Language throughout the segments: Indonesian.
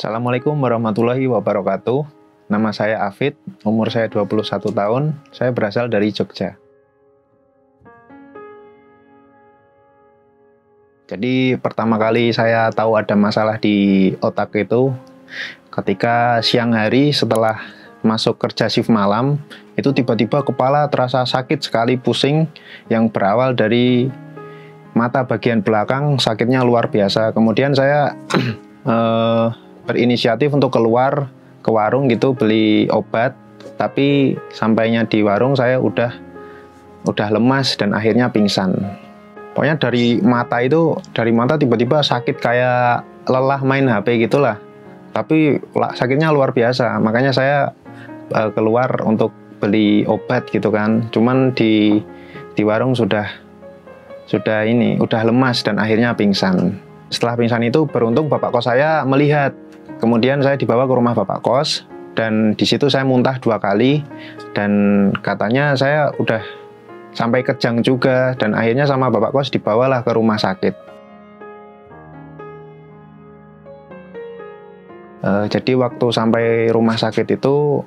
Assalamualaikum warahmatullahi wabarakatuh. Nama saya Afid, umur saya 21 tahun, saya berasal dari Jogja. Jadi pertama kali saya tahu ada masalah di otak itu ketika siang hari setelah masuk kerja shift malam, itu tiba-tiba kepala terasa sakit sekali, pusing, yang berawal dari mata bagian belakang, sakitnya luar biasa. Kemudian saya berinisiatif untuk keluar ke warung gitu beli obat, tapi sampainya di warung saya udah lemas dan akhirnya pingsan. Pokoknya dari mata tiba-tiba sakit kayak lelah main HP gitulah. Tapi sakitnya luar biasa, makanya saya keluar untuk beli obat gitu kan. Cuman di warung sudah lemas dan akhirnya pingsan. Setelah pingsan itu beruntung bapak kos saya melihat. Kemudian saya dibawa ke rumah bapak kos dan di situ saya muntah 2 kali dan katanya saya udah sampai kejang juga, dan akhirnya sama bapak kos dibawalah ke rumah sakit. Jadi waktu sampai rumah sakit itu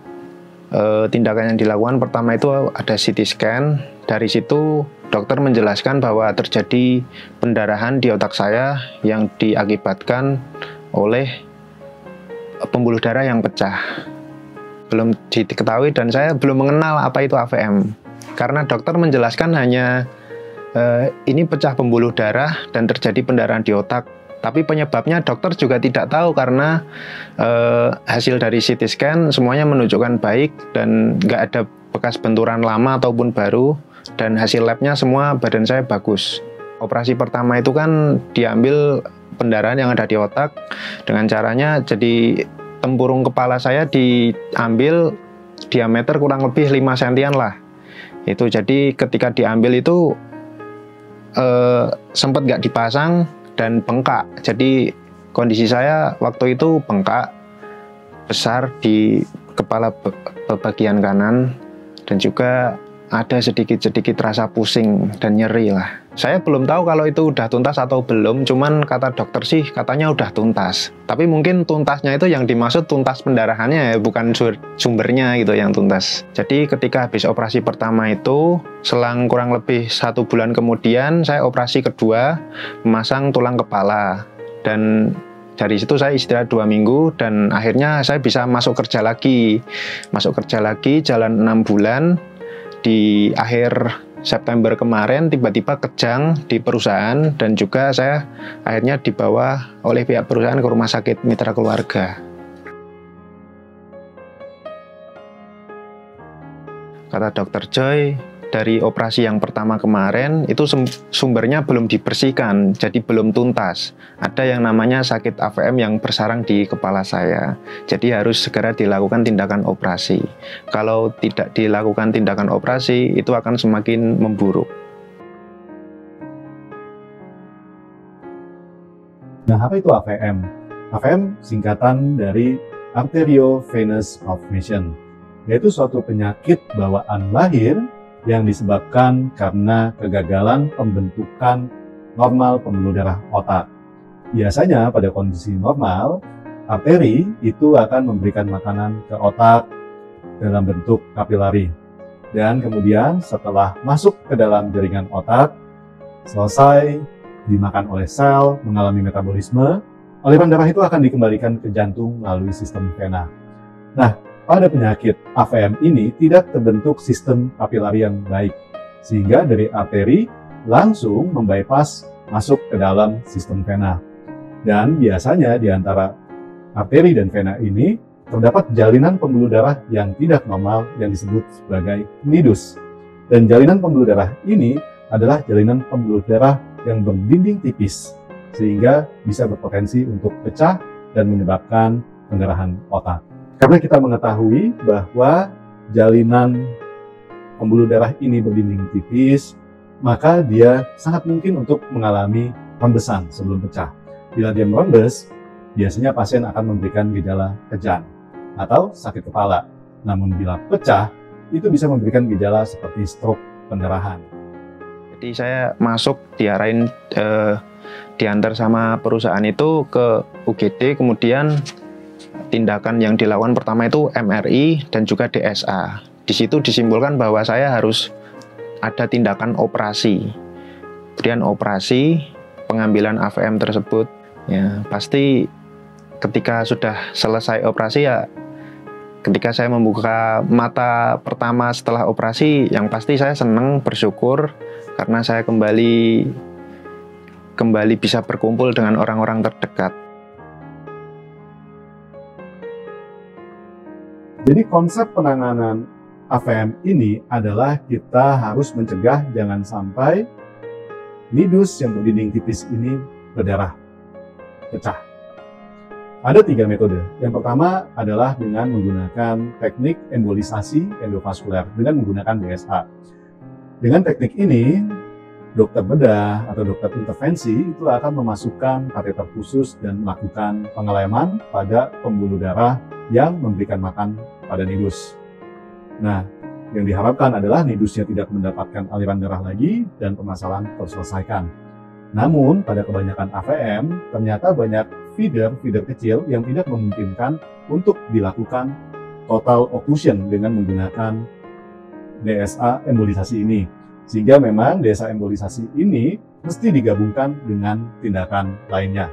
tindakan yang dilakukan pertama itu ada CT scan. Dari situ dokter menjelaskan bahwa terjadi pendarahan di otak saya yang diakibatkan oleh pembuluh darah yang pecah. Belum diketahui dan saya belum mengenal apa itu AVM. Karena dokter menjelaskan hanya ini pecah pembuluh darah dan terjadi pendarahan di otak. Tapi penyebabnya dokter juga tidak tahu karena hasil dari CT scan semuanya menunjukkan baik dan nggak ada bekas benturan lama ataupun baru, dan hasil labnya semua badan saya bagus. Operasi pertama itu kan diambil pendarahan yang ada di otak dengan caranya jadi tempurung kepala saya diambil diameter kurang lebih 5 sentian lah. Itu jadi ketika diambil itu sempat nggak dipasang dan bengkak. Jadi kondisi saya waktu itu bengkak besar di kepala bagian kanan dan juga ada sedikit-sedikit rasa pusing dan nyeri lah. Saya belum tahu kalau itu udah tuntas atau belum, cuman kata dokter sih katanya udah tuntas. Tapi mungkin tuntasnya itu yang dimaksud tuntas pendarahannya ya, bukan sumbernya gitu yang tuntas. Jadi ketika habis operasi pertama itu, selang kurang lebih 1 bulan kemudian, saya operasi kedua, memasang tulang kepala. Dan dari situ saya istirahat 2 minggu dan akhirnya saya bisa masuk kerja lagi. Masuk kerja lagi jalan 6 bulan. Di akhir September kemarin tiba-tiba kejang di perusahaan dan juga saya akhirnya dibawa oleh pihak perusahaan ke rumah sakit mitra keluarga. Kata dokter Joy, dari operasi yang pertama kemarin itu sumbernya belum dibersihkan, jadi belum tuntas. Ada yang namanya sakit AVM yang bersarang di kepala saya, jadi harus segera dilakukan tindakan operasi. Kalau tidak dilakukan tindakan operasi, itu akan semakin memburuk. Nah, apa itu AVM? AVM singkatan dari Arteriovenous Malformation, yaitu suatu penyakit bawaan lahir yang disebabkan karena kegagalan pembentukan normal pembuluh darah otak. Biasanya pada kondisi normal, arteri itu akan memberikan makanan ke otak dalam bentuk kapilari. Dan kemudian setelah masuk ke dalam jaringan otak, selesai dimakan oleh sel, mengalami metabolisme, aliran darah itu akan dikembalikan ke jantung melalui sistem vena. Nah, pada penyakit AVM ini tidak terbentuk sistem kapilari yang baik, sehingga dari arteri langsung membypass masuk ke dalam sistem vena. Dan biasanya di antara arteri dan vena ini terdapat jalinan pembuluh darah yang tidak normal yang disebut sebagai nidus. Dan jalinan pembuluh darah ini adalah jalinan pembuluh darah yang berdinding tipis, sehingga bisa berpotensi untuk pecah dan menyebabkan pendarahan otak. Karena kita mengetahui bahwa jalinan pembuluh darah ini berdinding tipis, maka dia sangat mungkin untuk mengalami rembesan sebelum pecah. Bila dia merembes, biasanya pasien akan memberikan gejala kejang atau sakit kepala. Namun bila pecah, itu bisa memberikan gejala seperti stroke pendarahan. Jadi saya masuk diarahin diantar sama perusahaan itu ke UGD, kemudian tindakan yang dilakukan pertama itu MRI dan juga DSA. Di situ disimpulkan bahwa saya harus ada tindakan operasi. Kemudian operasi, pengambilan AVM tersebut, ya pasti ketika sudah selesai operasi ya, ketika saya membuka mata pertama setelah operasi, yang pasti saya senang, bersyukur karena saya kembali bisa berkumpul dengan orang-orang terdekat. Jadi konsep penanganan AVM ini adalah kita harus mencegah jangan sampai nidus yang berdinding tipis ini berdarah, pecah. Ada 3 metode. Yang pertama adalah dengan menggunakan teknik embolisasi endovaskuler dengan menggunakan DSA. Dengan teknik ini, dokter bedah atau dokter intervensi itu akan memasukkan kateter khusus dan melakukan pengeleman pada pembuluh darah yang memberikan makan pada nidus. Nah, yang diharapkan adalah nidusnya tidak mendapatkan aliran darah lagi dan permasalahan terselesaikan. Namun, pada kebanyakan AVM, ternyata banyak feeder kecil yang tidak memungkinkan untuk dilakukan total occlusion dengan menggunakan DSA embolisasi ini. Sehingga memang DSA embolisasi ini mesti digabungkan dengan tindakan lainnya.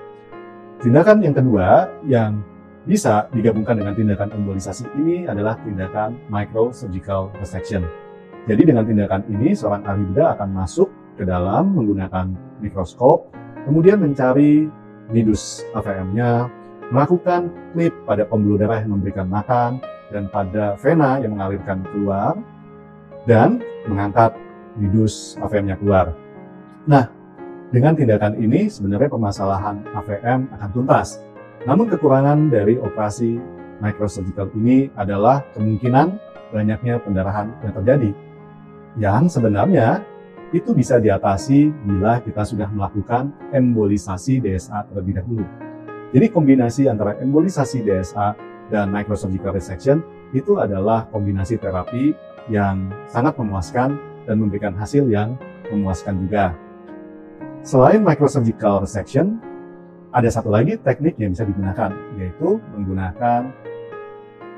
Tindakan yang kedua yang bisa digabungkan dengan tindakan embolisasi ini adalah tindakan microsurgical resection. Jadi dengan tindakan ini, seorang ahli bedah akan masuk ke dalam menggunakan mikroskop, kemudian mencari nidus AVM-nya, melakukan klip pada pembuluh darah yang memberikan makan, dan pada vena yang mengalirkan keluar, dan mengangkat nidus AVM-nya keluar. Nah, dengan tindakan ini sebenarnya permasalahan AVM akan tuntas. Namun kekurangan dari operasi microsurgical ini adalah kemungkinan banyaknya pendarahan yang terjadi, yang sebenarnya itu bisa diatasi bila kita sudah melakukan embolisasi DSA terlebih dahulu. Jadi kombinasi antara embolisasi DSA dan microsurgical resection itu adalah kombinasi terapi yang sangat memuaskan dan memberikan hasil yang memuaskan juga. Selain microsurgical resection, ada satu lagi teknik yang bisa digunakan, yaitu menggunakan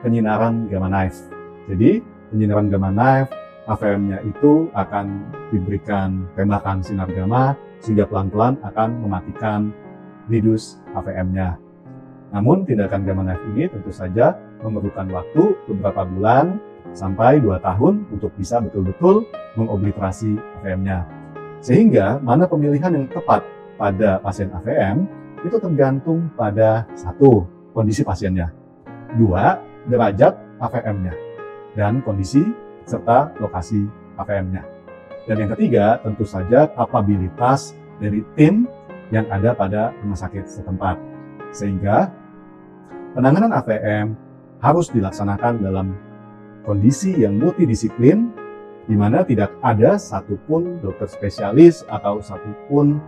penyinaran gamma knife. Jadi, penyinaran gamma knife, AVM-nya itu akan diberikan tembakan sinar gamma, sehingga pelan-pelan akan mematikan nidus AVM-nya. Namun, tindakan gamma knife ini tentu saja memerlukan waktu beberapa bulan sampai 2 tahun untuk bisa betul-betul mengobliterasi AVM-nya. Sehingga, mana pemilihan yang tepat pada pasien AVM, itu tergantung pada 1, kondisi pasiennya, 2, derajat AVM-nya, dan kondisi serta lokasi AVM-nya. Dan yang ketiga, tentu saja kapabilitas dari tim yang ada pada rumah sakit setempat. Sehingga penanganan AVM harus dilaksanakan dalam kondisi yang multidisiplin, di mana tidak ada satupun dokter spesialis atau satupun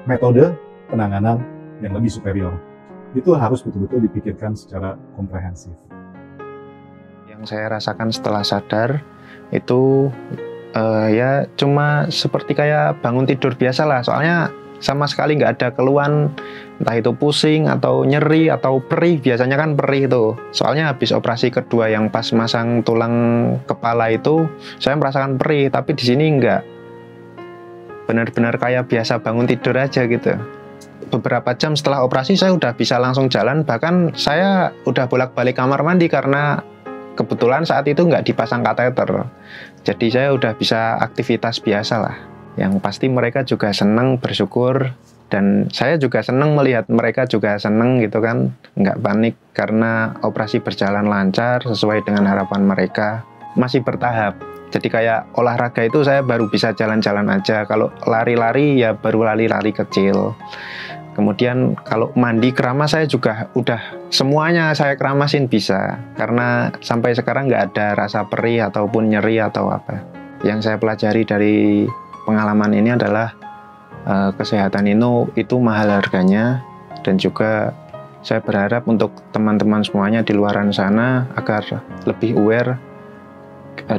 metode penanganan yang lebih superior. Itu harus betul-betul dipikirkan secara komprehensif. Yang saya rasakan setelah sadar itu ya cuma seperti kayak bangun tidur biasa lah. Soalnya sama sekali nggak ada keluhan, entah itu pusing atau nyeri atau perih. Biasanya kan perih itu. Soalnya habis operasi kedua yang pas masang tulang kepala itu saya merasakan perih, tapi di sini enggak. Benar-benar kayak biasa bangun tidur aja gitu. Beberapa jam setelah operasi saya udah bisa langsung jalan, bahkan saya udah bolak-balik kamar mandi karena kebetulan saat itu nggak dipasang kateter. Jadi saya udah bisa aktivitas biasa lah. Yang pasti mereka juga senang, bersyukur, dan saya juga senang melihat mereka juga senang gitu kan, nggak panik karena operasi berjalan lancar sesuai dengan harapan mereka. Masih bertahap. Jadi kayak olahraga itu saya baru bisa jalan-jalan aja. Kalau lari-lari ya baru lari-lari kecil. Kemudian kalau mandi keramas saya juga udah semuanya saya keramasin bisa. Karena sampai sekarang nggak ada rasa perih ataupun nyeri atau apa. Yang saya pelajari dari pengalaman ini adalah kesehatan itu mahal harganya. Dan juga saya berharap untuk teman-teman semuanya di luaran sana agar lebih aware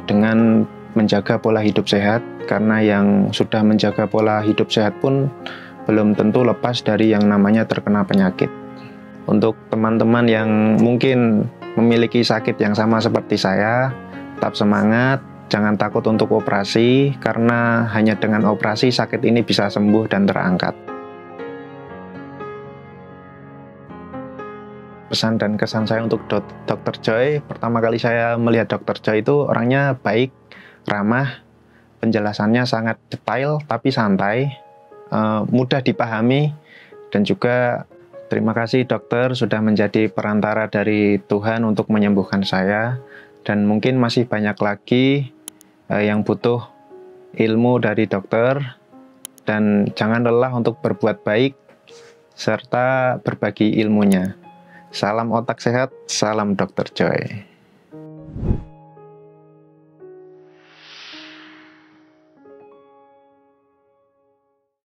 dengan menjaga pola hidup sehat, karena yang sudah menjaga pola hidup sehat pun belum tentu lepas dari yang namanya terkena penyakit. Untuk teman-teman yang mungkin memiliki sakit yang sama seperti saya, tetap semangat, jangan takut untuk operasi, karena hanya dengan operasi sakit ini bisa sembuh dan terangkat. Pesan dan kesan saya untuk Dr. Joy, pertama kali saya melihat Dr. Joy itu orangnya baik, ramah, penjelasannya sangat detail tapi santai, mudah dipahami, dan juga terima kasih dokter sudah menjadi perantara dari Tuhan untuk menyembuhkan saya, dan mungkin masih banyak lagi yang butuh ilmu dari dokter, dan jangan lelah untuk berbuat baik serta berbagi ilmunya. Salam otak sehat, salam Dr. Joy.